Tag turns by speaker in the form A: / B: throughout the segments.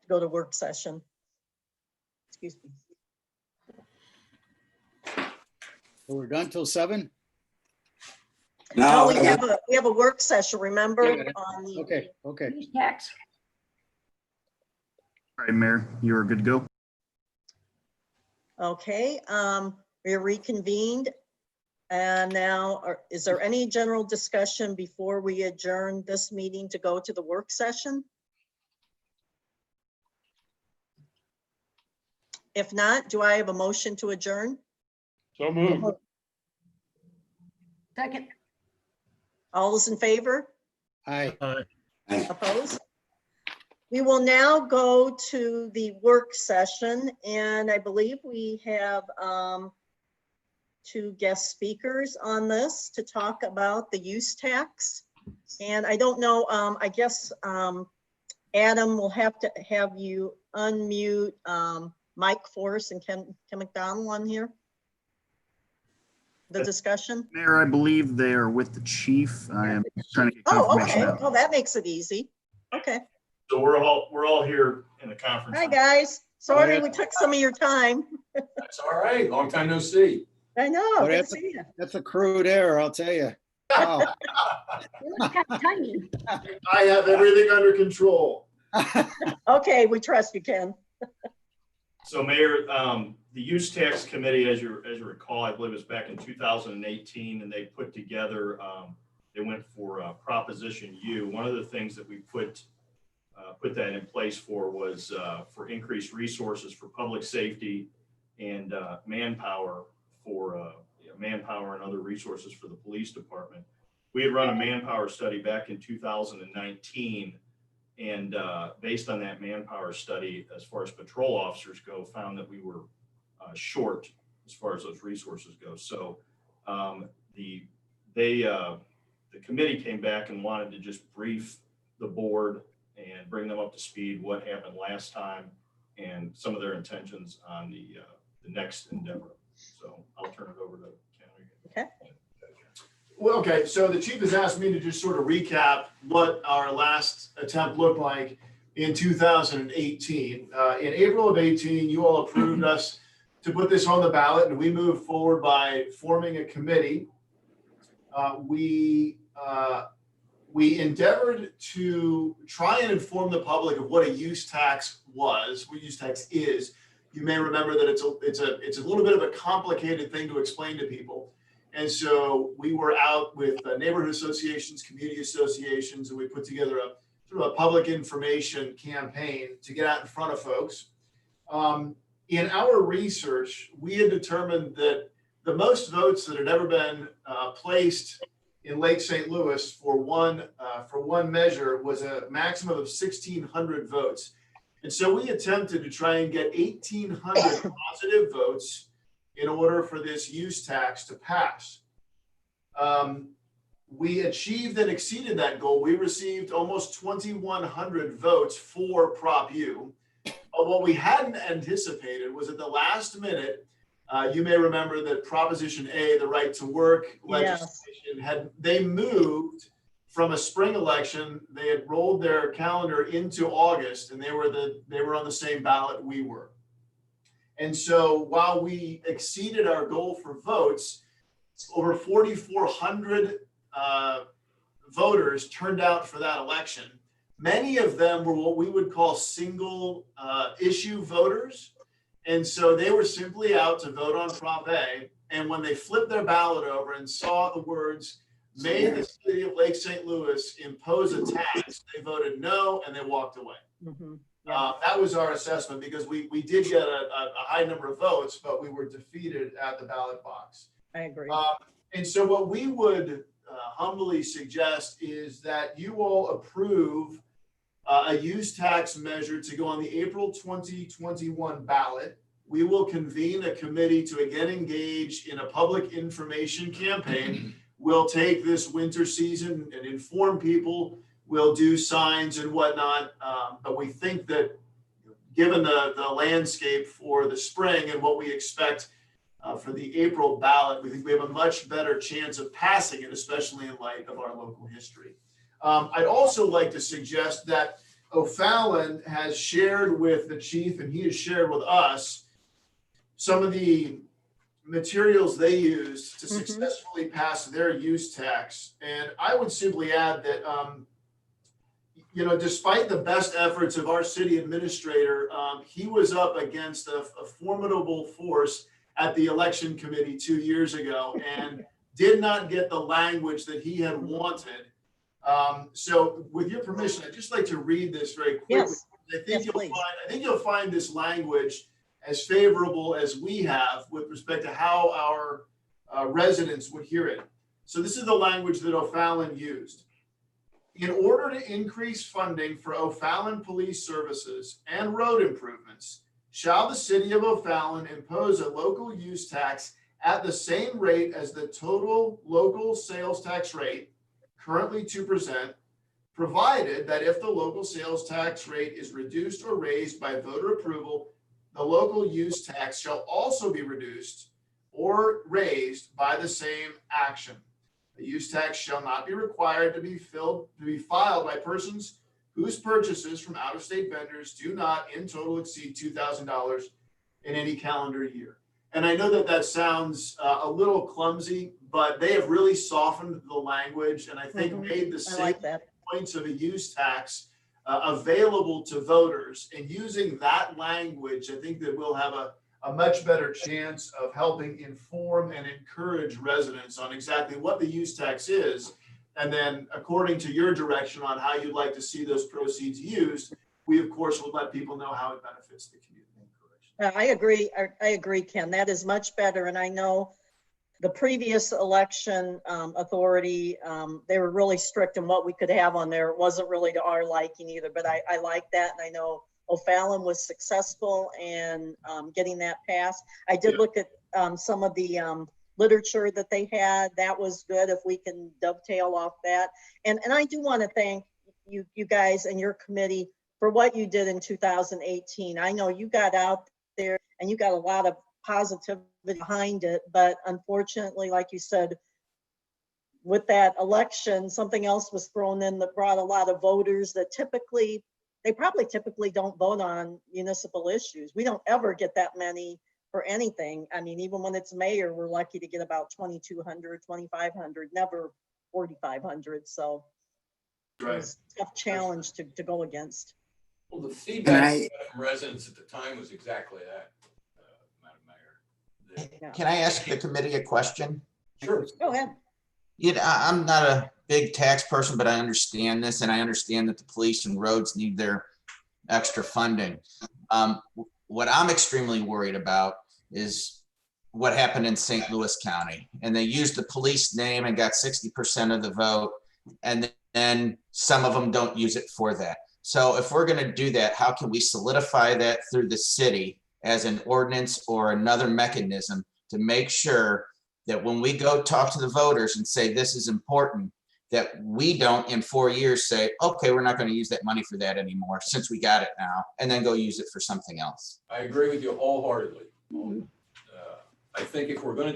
A: go to work session. Excuse me.
B: We're done till 7?
A: No,
C: No,
A: we have a work session, remember?
B: Yeah.
A: On the,
B: Okay.
D: Use tax.
E: All right, Mayor, you're good to go.
A: okay, we're reconvened. And now, is there any general discussion before we adjourn this meeting to go to the work session? If not, do I have a motion to adjourn?
F: So moved.
D: Second.
A: All those in favor?
B: Aye.
A: Opposed? We will now go to the work session, and I believe we have two guest speakers on this to talk about the use tax. And I don't know, I guess Adam will have to have you unmute Mike Forrest and Ken McDonald on here. The discussion.
E: Mayor, I believe they are with the chief. I am trying to get
A: Oh,
E: confirmation.
A: okay. Oh, that makes it easy. Okay.
F: So we're all here in the conference.
A: Hi,
F: room.
A: guys. Sorry we took some of your time.
C: that's all right. Long time no see.
A: I know.
B: Well,
A: Good to see you.
B: That's a crude error, I'll tell you. Wow.
D: You look kind of tiny.
F: I have everything under control.
A: Okay, we trust you, Ken.
F: So Mayor, the use tax committee, as you recall, I believe it was back in 2018, and they put together, they went for Proposition U. One of the things that we put that in place for was for increased resources for public safety and manpower for manpower and other resources for the police department. We had run a manpower study back in 2019, and based on that manpower study, as far as patrol officers go, found that we were short as far as those resources go. So the committee came back and wanted to just brief the board and bring them up to speed what happened last time and some of their intentions on the next endeavor. So I'll turn it over to Ken.
A: Okay.
G: Well, okay, so the chief has asked me to just sort of recap what our last attempt looked like in 2018. In April of 18, you all approved us to put this on the ballot, and we moved forward by forming a committee. We endeavored to try and inform the public of what a use tax was, what use tax is. You may remember that it's a little bit of a complicated thing to explain to people. And so we were out with neighborhood associations, community associations, and we put together a sort of a public information campaign to get out in front of folks. In our research, we had determined that the most votes that had ever been placed in Lake St. Louis for one measure was a maximum of 1,600 votes. And so we attempted to try and get 1,800 positive votes in order for this use tax to pass. We achieved and exceeded that goal. We received almost 2,100 votes for Prop U. But what we hadn't anticipated was at the last minute, you may remember that Proposition A, the right to work legislation, they moved from a spring election. They had rolled their calendar into August, and they were on the same ballot we were. And so while we exceeded our goal for votes, over 4,400 voters turned out for that election. Many of them were what we would call single issue voters. And so they were simply out to vote on Prop A. And when they flipped their ballot over and saw the words, "May the city of Lake St. Louis impose a tax," they voted no, and they walked away.
A: Mm-hmm.
G: That was our assessment, because we did get a high number of votes, but we were defeated at the ballot box.
A: I agree.
G: And so what we would humbly suggest is that you all approve a use tax measure to go on the April 2021 ballot. We will convene a committee to again engage in a public information campaign. We'll take this winter season and inform people. We'll do signs and whatnot, but we think that given the landscape for the spring and what we expect for the April ballot, we think we have a much better chance of passing it, especially in light of our local history. I'd also like to suggest that O'Fallon has shared with the chief and he has shared with us some of the materials they used to
A: Mhm.
G: successfully pass their use tax. And I would simply add that, despite the best efforts of our city administrator, he was up against a formidable force at the election committee 2 years ago and did not get the language that he had wanted. So with your permission, I'd just like to read this very quickly.
A: Yes,
G: I think
A: yes,
G: you'll
A: please.
G: find, I think you'll find this language as favorable as we have with respect to how our residents would hear it. So this is the language that O'Fallon used. In order to increase funding for O'Fallon Police Services and road improvements, shall the city of O'Fallon impose a local use tax at the same rate as the total local sales tax rate, currently 2%, provided that if the local sales tax rate is reduced or raised by voter approval, the local use tax shall also be reduced or raised by the same action. The use tax shall not be required to be filed by persons whose purchases from out-of-state vendors do not in total exceed $2,000 in any calendar year. And I know that that sounds a little clumsy, but they have really softened the language and I think made the
A: I
G: same
A: like that.
G: points of a use tax available to voters. And using that language, I think that we'll have a much better chance of helping inform and encourage residents on exactly what the use tax is. And then according to your direction on how you'd like to see those proceeds used, we of course will let people know how it benefits the community.
A: I agree. I agree, Ken. That is much better. And I know the previous election authority, they were really strict in what we could have on there. It wasn't really to our liking either, but I like that. And I know O'Fallon was successful in getting that passed. I did look at some of the literature that they had. That was good if we can dovetail off that. And I do want to thank you guys and your committee for what you did in 2018. I know you got out there and you got a lot of positivity behind it, but unfortunately, like you said, with that election, something else was thrown in that brought a lot of voters that probably typically don't vote on municipal issues. We don't ever get that many for anything. I mean, even when it's mayor, we're lucky to get about 2,200, 2,500, never 4,500. So
G: Right.
A: it was a tough challenge to go against.
C: Well, the feedback we got from residents at the time was exactly that, Madam Mayor.
A: Yeah.
H: Can I ask the committee a question?
C: Sure.
A: Go ahead.
H: I'm not a big tax person, but I understand this, and I understand that the police and roads need their extra funding. What I'm extremely worried about is what happened in St. Louis County, and they used the police name and got 60% of the vote, and then some of them don't use it for that. So if we're going to do that, how can we solidify that through the city as an ordinance or another mechanism to make sure that when we go talk to the voters and say this is important, that we don't in 4 years say, okay, we're not going to use that money for that anymore since we got it now, and then go use it for something else.
C: I agree with you wholeheartedly. I think if I'm going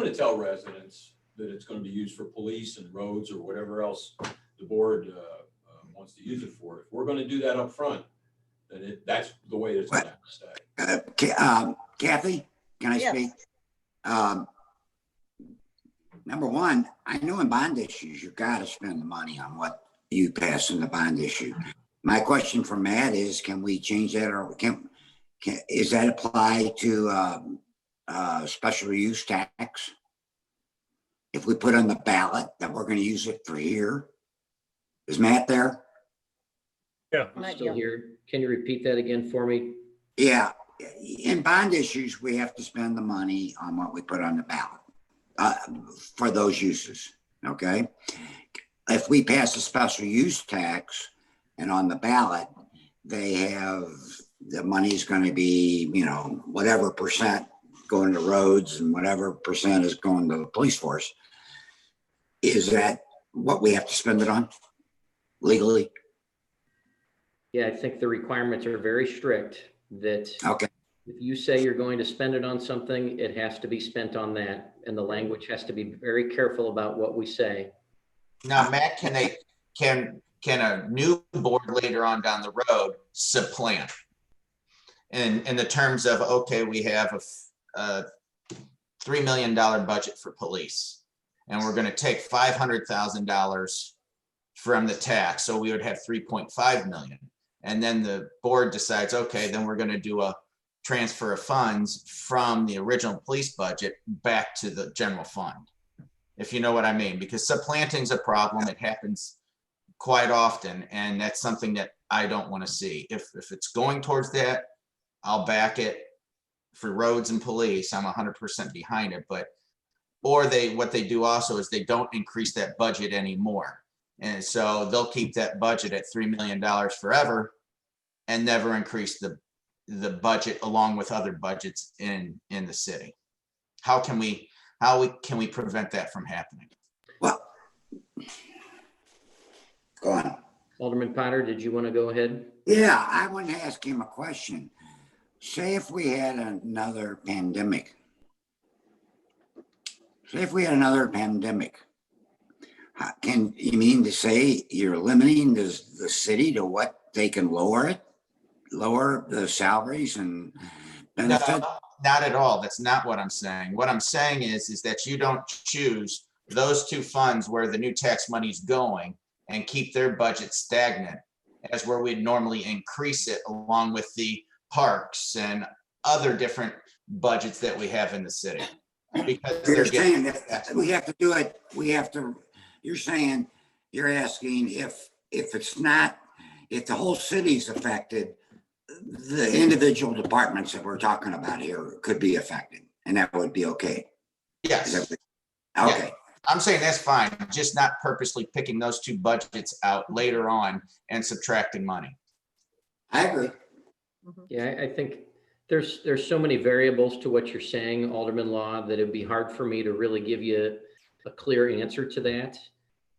C: to tell residents that it's going to be used for police and roads or whatever else the board wants to use it for, if we're going to do that up front, then that's the way it's going to have to stay.
I: Kathy, can I
A: Yes.
I: speak? Number one, I know in bond issues, you've got to spend the money on what you pass in the bond issue. My question for Matt is, can we change that, or is that apply to special use tax? If we put on the ballot that we're going to use it for here, is Matt there?
J: Yeah.
A: Might
J: I'm
A: be
J: still
A: on.
J: here. Can you repeat that again for me?
I: Yeah, in bond issues, we have to spend the money on what we put on the ballot for those uses, okay? If we pass a special use tax and on the ballot, they have, the money's gonna be, whatever percent going to roads and whatever percent is going to the police force. Is that what we have to spend it on legally?
J: Yeah, I think the requirements are very strict that
I: Okay.
J: if you say you're going to spend it on something, it has to be spent on that. And the language has to be very careful about what we say.
H: Now, Matt, can can a new board later on down the road supplant? In the terms of, okay, we have a $3 million budget for police, and we're gonna take $500,000 from the tax, so we would have 3.5 million. And then the board decides, okay, then we're gonna do a transfer of funds from the original police budget back to the general fund. If you know what I mean, because supplanting's a problem. It happens quite often, and that's something that I don't want to see. If it's going towards that, I'll back it. For roads and police, I'm 100% behind it. But what they do also is they don't increase that budget anymore, and so they'll keep that budget at $3 million forever, and never increase the budget along with other budgets in the city. How can we prevent that from happening?
I: Well, go on.
J: Alderman Potter, did you want to go ahead?
I: Yeah, I want to ask him a question. Say if we had another pandemic. Can you mean to say you're limiting the city to what they can lower the salaries and benefits?
H: No, not at all. That's not what I'm saying. What I'm saying is that you don't choose those two funds where the new tax money's going and keep their budget stagnant as where we'd normally increase it along with the parks and other different budgets that we have in the city. Because
I: You're saying that we have to do it, you're asking if the whole city's affected, the individual departments that we're talking about here could be affected, and that would be okay.
H: Yes.
I: Okay.
H: Yeah. I'm saying that's fine, just not purposely picking those two budgets out later on and subtracting money.
I: I agree.
J: Yeah, I think there's so many variables to what you're saying, Alderman Law, that it'd be hard for me to really give you a clear answer to that.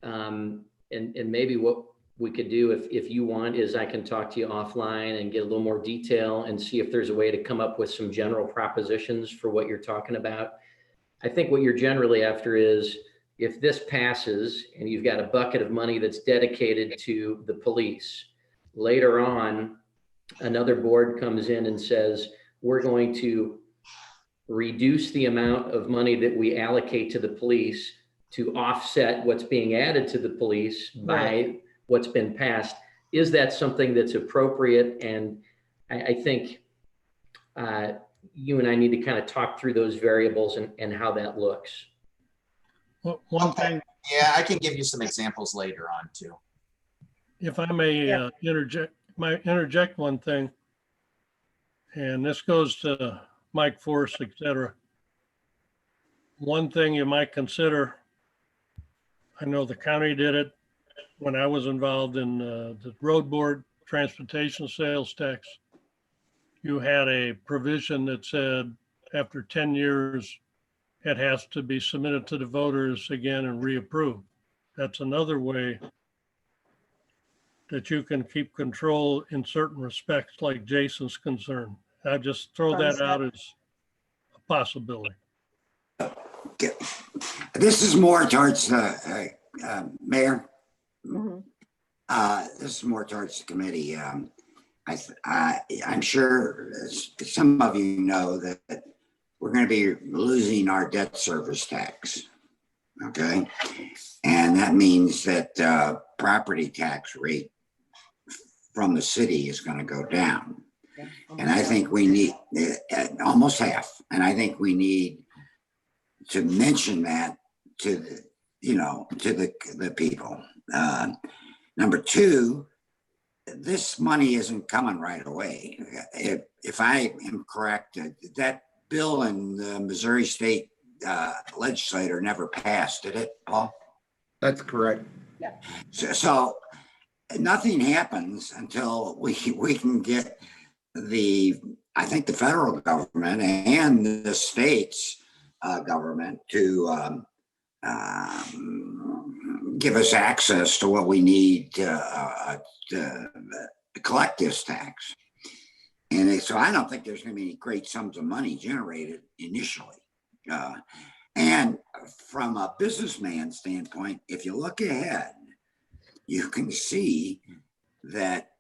J: And maybe what we could do, if you want, is I can talk to you offline and get a little more detail and see if there's a way to come up with some general propositions for what you're talking about. I think what you're generally after is, if this passes and you've got a bucket of money that's dedicated to the police, later on, another board comes in and says, we're going to reduce the amount of money that we allocate to the police to offset what's being added to the police by what's been passed. Is that something that's appropriate? And I think you and I need to kind of talk through those variables and how that looks.
K: Well, one thing,
H: Yeah, I can give you some examples later on too.
K: if I may interject one thing, and this goes to Mike Force, et cetera. One thing you might consider, I know the county did it when I was involved in the road board transportation sales tax. You had a provision that said after 10 years, it has to be submitted to the voters again and reapproved. That's another way that you can keep control in certain respects, like Jason's concerned. I just throw that out as a possibility.
I: This is more towards Mayor.
A: Mhm.
I: This is more towards the committee. I'm sure some of you know that we're going to be losing our debt service tax. Okay. And that means that property tax rate from the city is going to go down. And I think we need almost half. And I think we need to mention that to the people. Number two, this money isn't coming right away. If I am correct, that bill in the Missouri State legislature never passed, did it, Paul?
B: That's correct.
I: So nothing happens until we can get I think the federal government and the state's government to give us access to what we need to collect this tax. And so I don't think there's going to be great sums of money generated initially. And from a businessman standpoint, if you look ahead, you can see that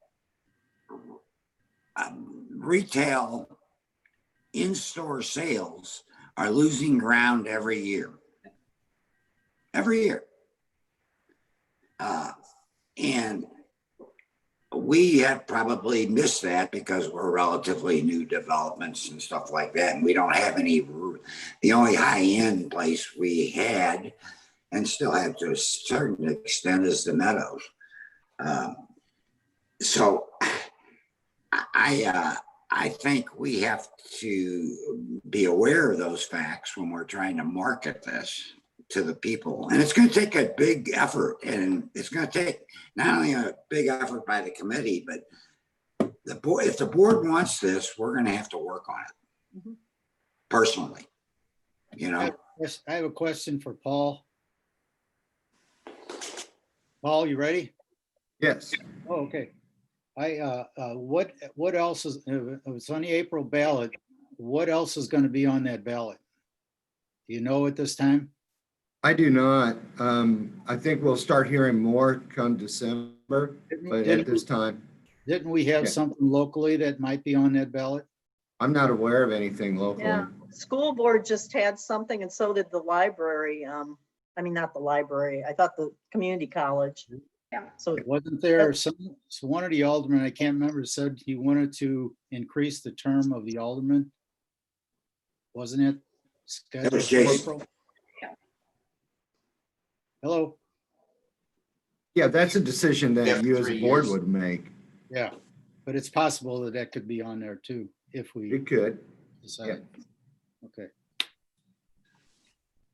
I: retail in-store sales are losing ground every year. Every year. And we have probably missed that because we're relatively new developments and stuff like that. And we don't have any, the only high-end place we had and still have to a certain extent is the Meadows. So I think we have to be aware of those facts when we're trying to market this to the people. And it's going to take a big effort, and it's going to take not only a big effort by the committee, but the board. If the board wants this, we're going to have to work on it personally. You know,
B: I have a question for Paul. Paul, you ready?
L: Yes.
B: Oh, okay. What else is, it's on the April ballot. What else is going to be on that ballot? Do you know at this time?
L: I do not. I think we'll start hearing more come December, but at this time,
B: Didn't we have something locally that might be on that ballot?
L: I'm not aware of anything locally.
A: Yeah, school board just had something and so did the library. I mean, not the library. I thought the community college.
D: Yeah.
A: So
B: Wasn't there one of the aldermen, I can't remember, said he wanted to increase the term of the alderman? Wasn't it scheduled for
I: Jason.
B: April? Hello?
L: Yeah, that's a decision
H: Yeah,
L: that you as a
H: 3
L: board
H: years.
L: would make.
B: Yeah, but it's possible that that could be on there too, if we
L: It could.
B: decide. Okay.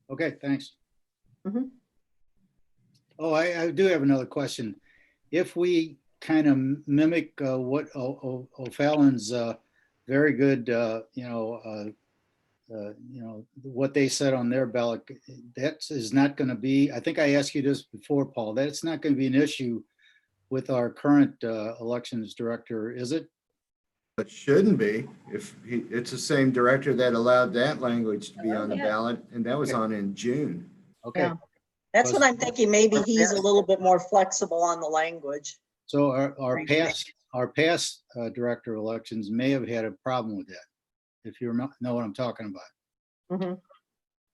B: Okay, thanks.
A: Mhm.
B: Oh, I do have another question. If we kind of mimic what O'Fallon's very good, what they said on their ballot, that is not going to be, I think I asked you this before, Paul, that's not going to be an issue with our current elections director, is it?
L: It shouldn't be. It's the same director that allowed that language to be on the
D: Yeah.
L: ballot, and that was on in June.
B: Okay.
A: Yeah. That's what I'm thinking. Maybe he's a little bit more flexible on the language.
B: So our past director of elections may have had a problem with that, if you know what I'm talking about.
A: Mhm.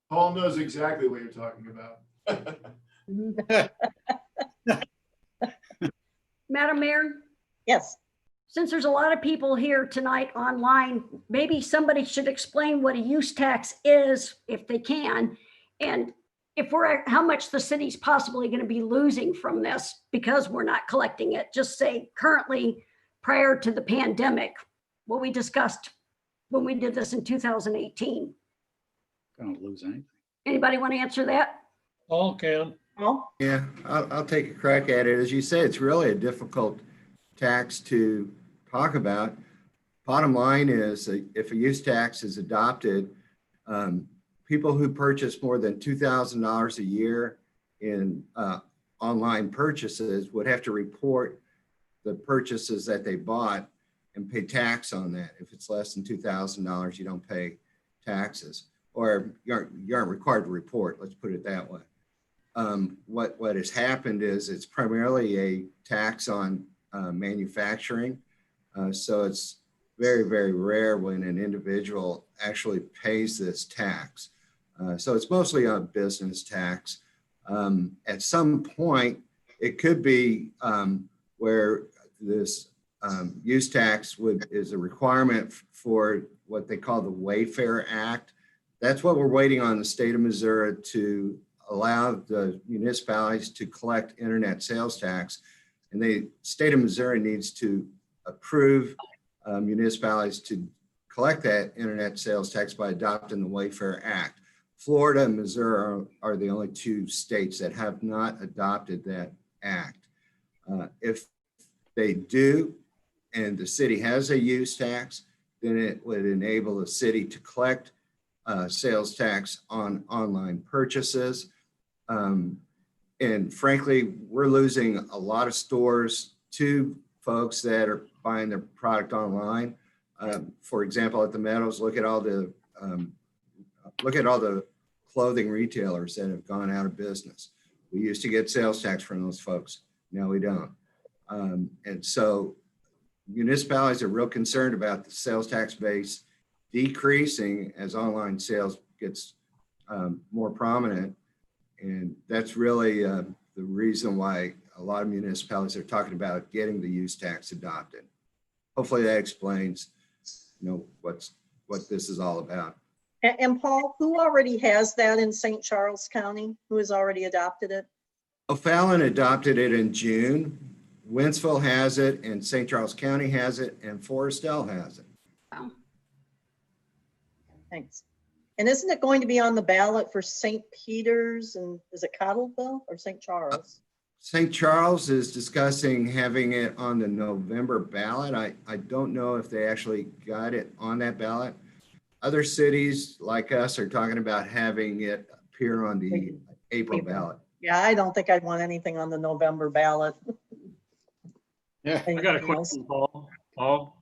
G: Paul knows exactly what you're talking about.
D: Madam Mayor,
A: Yes.
D: since there's a lot of people here tonight online, maybe somebody should explain what a use tax is, if they can. And if how much the city's possibly going to be losing from this because we're not collecting it. Just say currently, prior to the pandemic, what we discussed when we did this in 2018.
B: Don't lose anything.
D: Anybody want to answer that?
K: All can.
A: Well,
L: Yeah, I'll take a crack at it. As you say, it's really a difficult tax to talk about. Bottom line is, if a use tax is adopted, people who purchase more than $2,000 a year in online purchases would have to report the purchases that they bought and pay tax on that. If it's less than $2,000, you don't pay taxes, or you aren't required to report. Let's put it that way. What has happened is it's primarily a tax on manufacturing. So it's very, very rare when an individual actually pays this tax. So it's mostly a business tax. At some point, it could be where this use tax is a requirement for what they call the Wayfair Act. That's what we're waiting on the state of Missouri to allow the municipalities to collect internet sales tax. And the state of Missouri needs to approve municipalities to collect that internet sales tax by adopting the Wayfair Act. Florida and Missouri are the only two states that have not adopted that act. If they do, and the city has a use tax, then it would enable the city to collect sales tax on online purchases. And frankly, we're losing a lot of stores to folks that are buying their product online. For example, at the Meadows, look at all the clothing retailers that have gone out of business. We used to get sales tax from those folks. No, we don't. And so municipalities are real concerned about the sales tax base decreasing as online sales gets more prominent. And that's really the reason why a lot of municipalities are talking about getting the use tax adopted. Hopefully that explains, what this is all about.
A: And Paul, who already has that in St. Charles County? Who has already adopted it?
L: O'Fallon adopted it in June. Wentzville has it, and St. Charles County has it, and Forestell has it.
D: Wow.
A: Thanks. And isn't it going to be on the ballot for St. Peter's, and is it Cottleville or St. Charles?
L: St. Charles is discussing having it on the November ballot. I don't know if they actually got it on that ballot. Other cities like us are talking about having it appear on the April ballot.
A: Yeah, I don't think I'd want anything on the November ballot.
B: Yeah.
M: I got a question, Paul. Paul,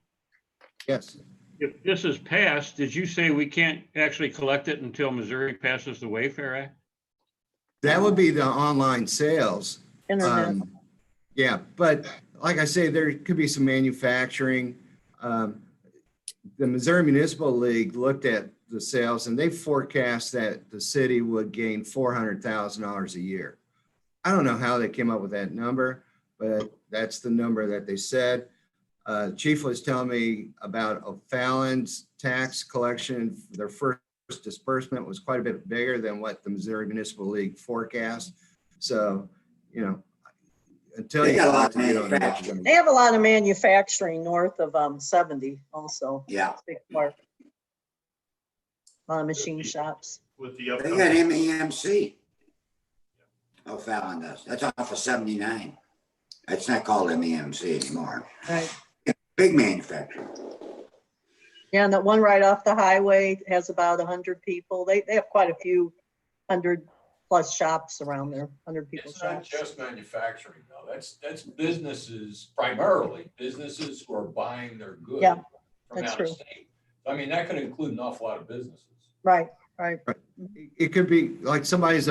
L: Yes.
M: if this is passed, did you say we can't actually collect it until Missouri passes the Wayfair Act?
L: That would be the online sales.
A: Internet.
L: Yeah, but like I say, there could be some manufacturing. The Missouri Municipal League looked at the sales and they forecast that the city would gain $400,000 a year. I don't know how they came up with that number, but that's the number that they said. Chief was telling me about O'Fallon's tax collection. Their first disbursement was quite a bit bigger than what the Missouri Municipal League forecast. So, until
I: They
L: you
I: got a lot of
L: get on it,
I: manufacturing.
A: They have a lot of manufacturing north of 70 also.
I: Yeah.
A: Big part. A lot of machine shops.
F: With the
I: They
F: upcoming.
I: got MEMC. O'Fallon does. That's off of 79. It's not called MEMC anymore.
A: Right.
I: Big manufacturer.
A: Yeah, and that one right off the highway has about 100 people. They have quite a few 100+ shops around there, 100 people
C: It's not
A: shops.
C: just manufacturing though. That's businesses, primarily businesses who are buying their goods
A: Yeah,
C: from
A: that's
C: out of
A: true.
C: state. I mean, that could include an awful lot of businesses.
A: Right.
L: it could be like somebody's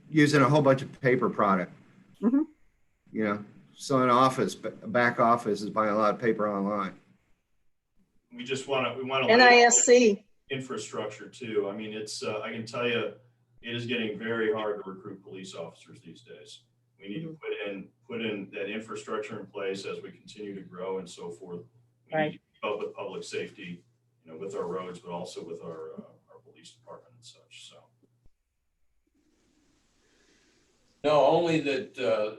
L: using a whole bunch of paper product.
A: Mhm.
L: So a back office is buying a lot of paper online.
F: We just want to,
A: NISC.
F: infrastructure too. I mean, it's, I can tell you, it is getting very hard to recruit police officers these days. We need to put in that infrastructure in place as we continue to grow and so forth. We need to keep up with public safety, with our roads, but also with our police department and such, so.
C: No, only that,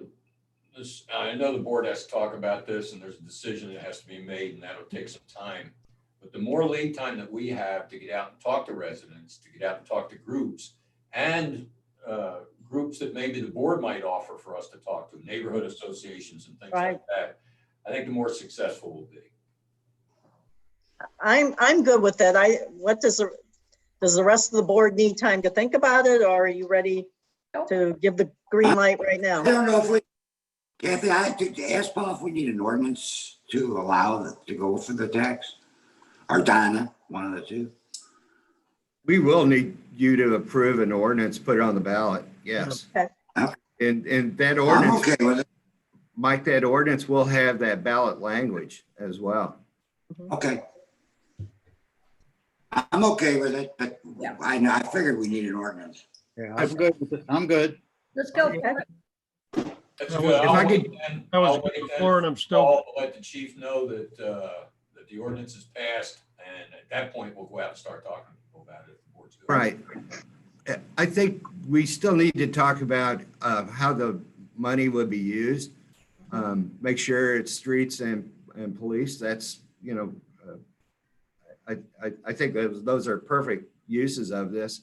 C: I know the board has to talk about this and there's a decision that has to be made and that'll take some time. But the more lead time that we have to get out and talk to residents, to get out and talk to groups and groups that maybe the board might offer for us to talk to, neighborhood associations and things like that, I think the more successful we'll be.
A: I'm good with that. Does the rest of the board need time to think about it, or are you ready to give the green light right
I: I
A: now?
I: don't know if Kathy, I have to ask Paul if we need an ordinance to allow to go for the tax, or Donna, one of the two.
L: We will need you to approve an ordinance, put it on the ballot. Yes.
A: Okay.
L: And that
I: I'm
L: ordinance,
I: okay with it.
L: Mike, that ordinance will have that ballot language as well.
I: Okay. I'm okay with it, but I figured we need an ordinance.
B: Yeah, I'm good with it. I'm good.
D: Let's go.
A: Okay.
C: That's
K: If
C: good.
K: I
C: I'll
K: could-
C: wait then.
K: I was
C: I'll wait then.
K: before and I'm still,
C: I'll let the chief know that the ordinance is passed, and at that point, we'll go out and start talking to people about it. If the board's good.
L: Right. I think we still need to talk about how the money would be used. Make sure it's streets and police. That's, I think those are perfect uses of this.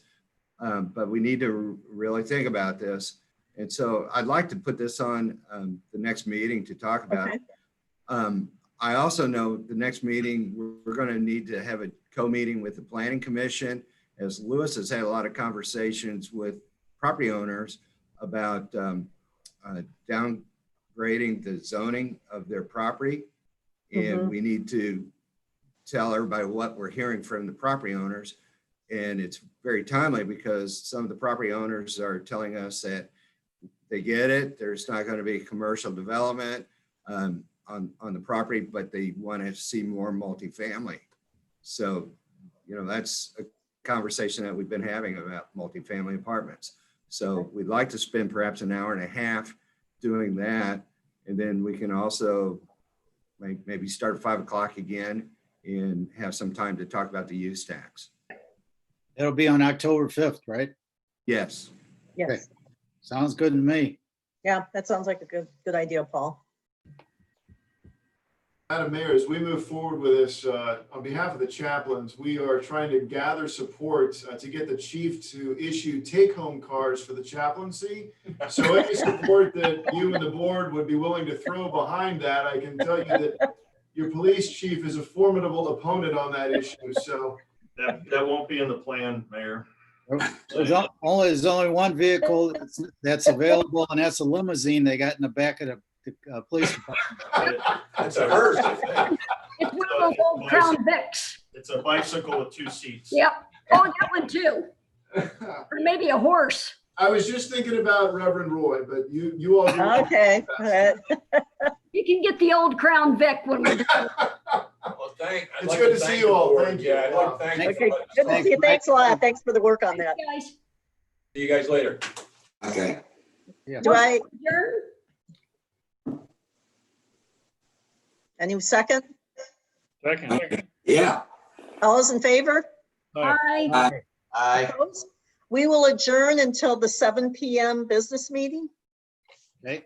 L: But we need to really think about this. And so I'd like to put this on the next meeting to talk about.
A: Okay.
L: I also know the next meeting, we're going to need to have a co-meeting with the Planning Commission, as Lewis has had a lot of conversations with property owners about downgrading the zoning of their property. And we need to tell everybody what we're hearing from the property owners. And it's very timely because some of the property owners are telling us that They get it. There's not going to be commercial development on the property, but they want to see more multifamily. So, that's a conversation that we've been having about multifamily apartments. So we'd like to spend perhaps an hour and a half doing that. And then we can also maybe start at 5 o'clock again and have some time to talk about the use tax.
B: It'll be on October 5th, right?
L: Yes.
A: Yes.
B: Sounds good to me.
A: Yeah, that sounds like a good idea, Paul.
G: Madam Mayor, as we move forward with this, on behalf of the chaplains, we are trying to gather support to get the chief to issue take-home cars for the chaplaincy. So any support that you and the board would be willing to throw behind that, I can tell you that your police chief is a formidable opponent on that issue. So
F: That won't be in the plan, Mayor.
B: There's only one vehicle that's available, and that's a limousine they got in the back of the police department.
C: That's a hearse, I think.
D: It's one of those old Crown Vics.
F: It's a bicycle with 2 seats.
D: Yep. Oh, that one too. Or maybe a horse.
G: I was just thinking about Reverend Roy, but you all. do-
A: Okay.
D: You can get the old Crown Vic when we're done.
C: Well, I'd
G: It's
C: like
G: good to
C: thank
G: see you
C: the
G: all.
C: board.
G: Thank you.
C: Yeah, I'd like to thank you.
A: Okay,
C: for
A: good to
C: letting us
A: see you.
C: know.
A: Thanks a lot. Thanks for the work on that.
D: Guys,
C: See you guys later.
I: Okay.
A: Do I,
D: adjourn?
A: any second?
M: Second.
I: Yeah.
A: All those in favor?
D: Bye.
H: Aye.
A: Opposed? We will adjourn until the 7 PM business meeting.
B: Okay.